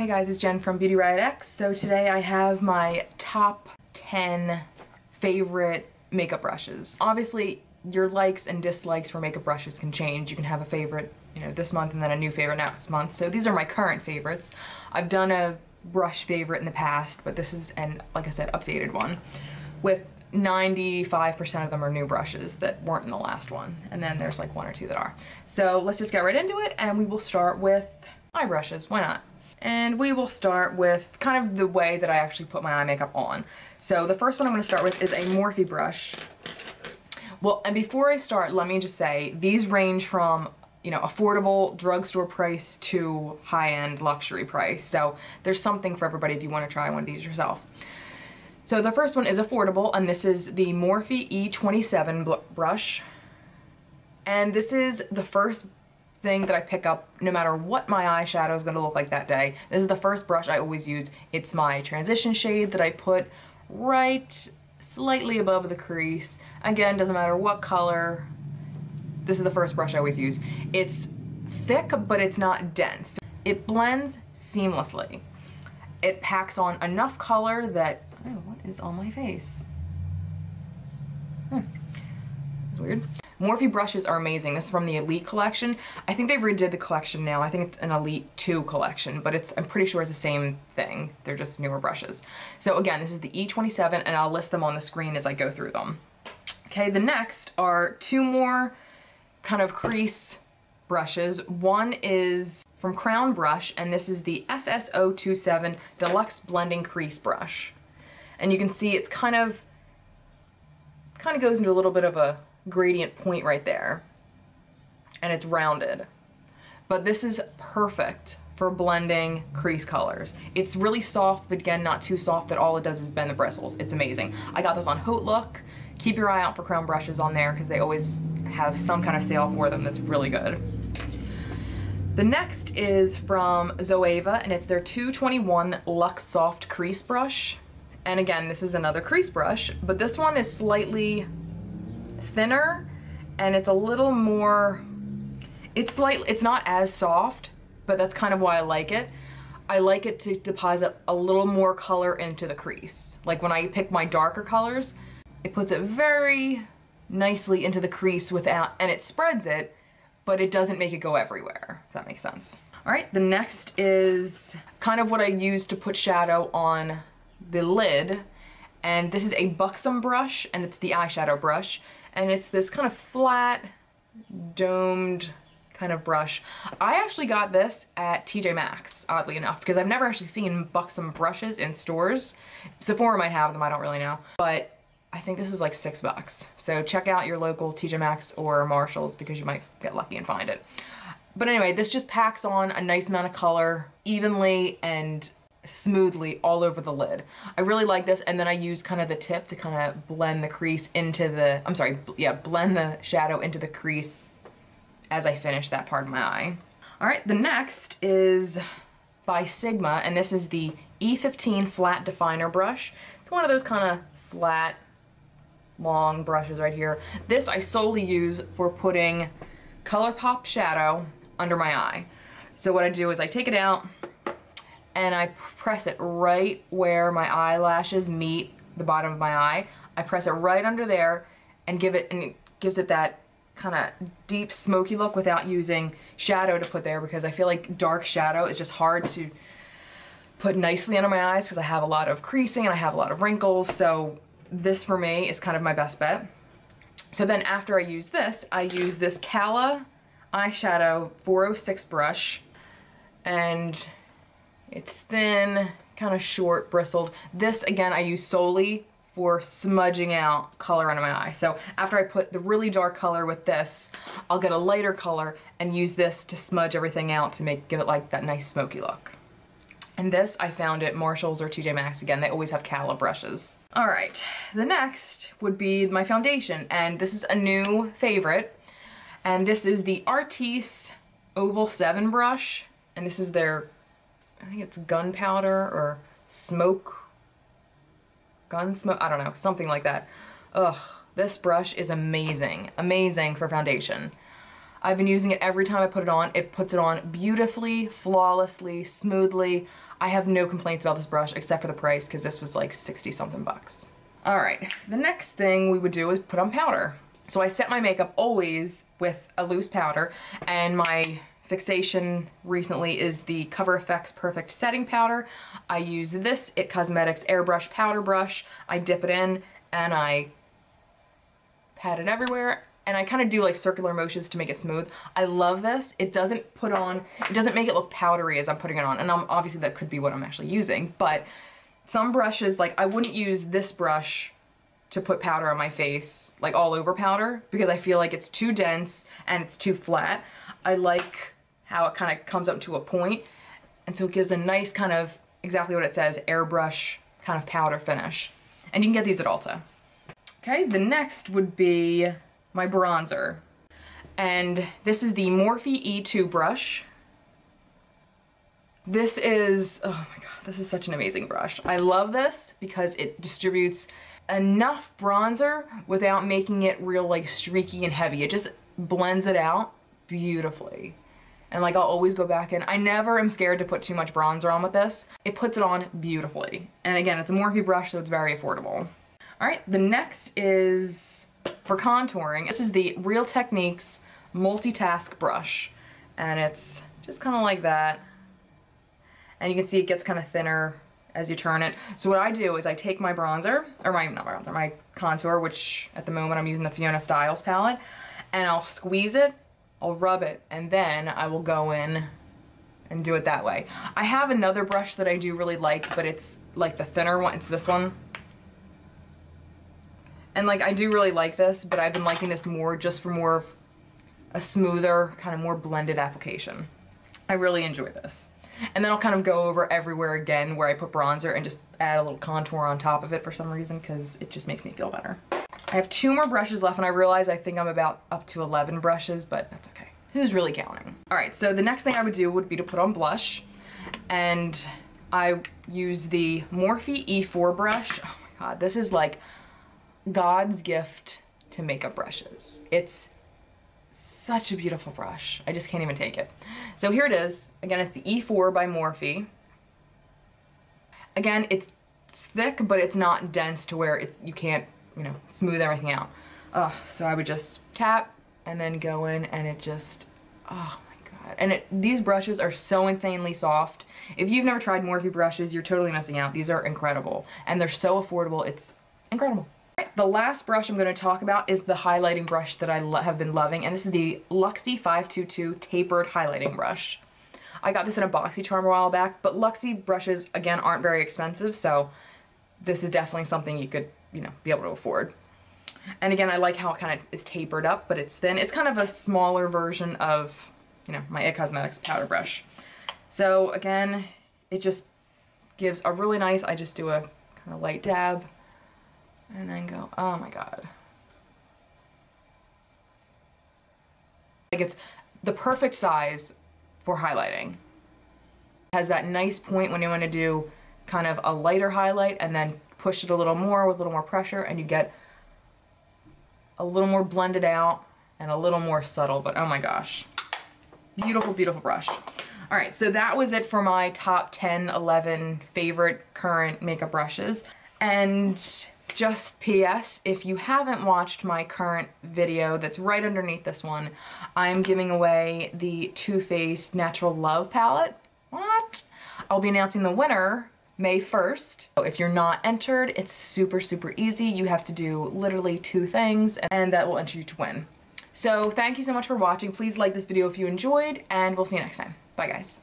Hey guys, it's Jen from Beauty Riot X. So today I have my top 10 favorite makeup brushes. Obviously, your likes and dislikes for makeup brushes can change. You can have a favorite, this month and then a new favorite next month. So these are my current favorites. I've done a brush favorite in the past, but this is an, like I said, updated one with 95% of them are new brushes that weren't in the last one. And then there's like one or two that are. So let's just get right into it and we will start with eye brushes. Why not? And we will start with kind of the way that I actually put my eye makeup on. So the first one I'm going to start with is a Morphe brush. Well, and before I start, let me just say, these range from, affordable drugstore price to high-end luxury price. So there's something for everybody if you want to try one of these yourself. So the first one is affordable, and this is the Morphe E27 brush. And this is the first thing that I pick up no matter what my eyeshadow is going to look like that day. This is the first brush I always use. It's my transition shade that I put right slightly above the crease. Again, doesn't matter what color. This is the first brush I always use. It's thick, but it's not dense. It blends seamlessly. It packs on enough color that, oh, what is on my face? It's weird. Morphe brushes are amazing. This is from the Elite collection. I think they redid the collection now. I think it's an Elite 2 collection, but I'm pretty sure it's the same thing. They're just newer brushes. So again, this is the E27, and I'll list them on the screen as I go through them. Okay, the next are two more kind of crease brushes. One is from Crowne brush, and this is the SS027 Deluxe Blending Crease Brush. And you can see it's kind of goes into a little bit of a gradient point right there, and it's rounded, but this is perfect for blending crease colors. It's really soft, but again, not too soft that all it does is bend the bristles. It's amazing. I got this on Haute Look. Keep your eye out for Crowne brushes on there because they always have some kind of sale for them that's really good. The next is from Zoeva, and it's their 221 Luxe Soft Crease Brush. And again, this is another crease brush, but this one is slightly thinner, and it's a little more, it's not as soft, but that's kind of why I like it. I like it to deposit a little more color into the crease. Like when I pick my darker colors, it puts it very nicely into the crease and it spreads it, but it doesn't make it go everywhere, if that makes sense. All right, the next is kind of what I use to put shadow on the lid. And this is a BUXOM brush, and it's the eyeshadow brush. And it's this kind of flat, domed kind of brush. I actually got this at TJ Maxx, oddly enough, because I've never actually seen BUXOM brushes in stores. Sephora might have them, I don't really know. But I think this is like $6. So check out your local TJ Maxx or Marshall's because you might get lucky and find it. But anyway, this just packs on a nice amount of color evenly and smoothly all over the lid. I really like this, and then I use kind of the tip to kind of blend the crease into the, blend the shadow into the crease as I finish that part of my eye. All right, the next is by Sigma, and this is the E15 Flat Definer Brush. It's one of those kind of flat, long brushes right here. This I solely use for putting ColourPop shadow under my eye. So what I do is I take it out, and I press it right where my eyelashes meet the bottom of my eye. I press it right under there and it gives it that kind of deep smoky look without using shadow to put there, because I feel like dark shadow is just hard to put nicely under my eyes because I have a lot of creasing and I have a lot of wrinkles. So this for me is kind of my best bet. So then after I use this CALA eyeshadow 406 brush, and it's thin, kind of short, bristled. This, again, I use solely for smudging out color under my eye. So after I put the really dark color with this, I'll get a lighter color and use this to smudge everything out to give it like that nice smoky look. And this I found at Marshall's or TJ Maxx. Again, they always have CALA brushes. All right, the next would be my foundation, and this is a new favorite. And this is the ARTIS Oval 7 brush, and this is their, I think it's gunpowder or gun smoke, I don't know, something like that. Ugh, this brush is amazing, amazing for foundation. I've been using it every time I put it on. It puts it on beautifully, flawlessly, smoothly. I have no complaints about this brush except for the price, because this was like 60 something bucks. All right, the next thing we would do is put on powder. So I set my makeup always with a loose powder, and my fixation recently is the Cover FX Perfect Setting Powder. I use this It Cosmetics Airbrush Powder Brush. I dip it in and I pat it everywhere, and I kind of do like circular motions to make it smooth. I love this. It doesn't make it look powdery as I'm putting it on, and obviously that could be what I'm actually using, but some brushes, like I wouldn't use this brush to put powder on my face, like all over powder, because I feel like it's too dense and it's too flat. I like how it kind of comes up to a point, and so it gives a nice kind of, exactly what it says, airbrush kind of powder finish. And you can get these at Ulta. Okay, the next would be my bronzer. And this is the Morphe E2 brush. This is, oh my god, this is such an amazing brush. I love this because it distributes enough bronzer without making it real like streaky and heavy. It just blends it out beautifully. And like I'll always go back in. I never am scared to put too much bronzer on with this. It puts it on beautifully. And again, it's a Morphe brush, so it's very affordable. All right, the next is for contouring. This is the Real Techniques Multitask Brush. And it's just kind of like that. And you can see it gets kind of thinner as you turn it. So what I do is I take my bronzer, or my contour, which at the moment I'm using the Fiona Styles palette, and I'll squeeze it, I'll rub it, and then I will go in and do it that way. I have another brush that I do really like, but it's like the thinner one. It's this one. And like I do really like this, but I've been liking this more just for more of a smoother, kind of more blended application. I really enjoy this. And then I'll kind of go over everywhere again where I put bronzer and just add a little contour on top of it for some reason, because it just makes me feel better. I have 2 more brushes left, and I realize I think I'm about up to 11 brushes, but that's okay. Who's really counting? All right, so the next thing I would do would be to put on blush, and I use the Morphe E4 brush. Oh my god, this is like God's gift to makeup brushes. It's such a beautiful brush. I just can't even take it. So here it is. Again, it's the E4 by Morphe. Again, it's thick, but it's not dense to where you can't, you know, smooth everything out. So I would just tap and then go in, and it just, oh my god. And these brushes are so insanely soft. If you've never tried Morphe brushes, you're totally missing out. These are incredible. And they're so affordable. It's incredible. The last brush I'm going to talk about is the highlighting brush that I have been loving, and this is the LUXIE 522 Tapered Highlighting Brush. I got this in a BoxyCharm a while back, but LUXIE brushes, again, aren't very expensive, so this is definitely something you could, you know, be able to afford. And again, I like how it kind of is tapered up, but it's thin. It's kind of a smaller version of, you know, my It Cosmetics powder brush. So again, it just gives a really nice, I just do a kind of light dab, and then go, oh my god. Like it's the perfect size for highlighting. It has that nice point when you want to do kind of a lighter highlight, and then push it a little more with a little more pressure, and you get a little more blended out and a little more subtle, but oh my gosh. Beautiful, beautiful brush. All right, so that was it for my top 10, 11 favorite current makeup brushes. And just PS, if you haven't watched my current video that's right underneath this one, I'm giving away the Too Faced Natural Love palette. What? I'll be announcing the winner May 1st. So if you're not entered, it's super, super easy. You have to do literally 2 things, and that will enter you to win. So thank you so much for watching. Please like this video if you enjoyed, and we'll see you next time. Bye guys.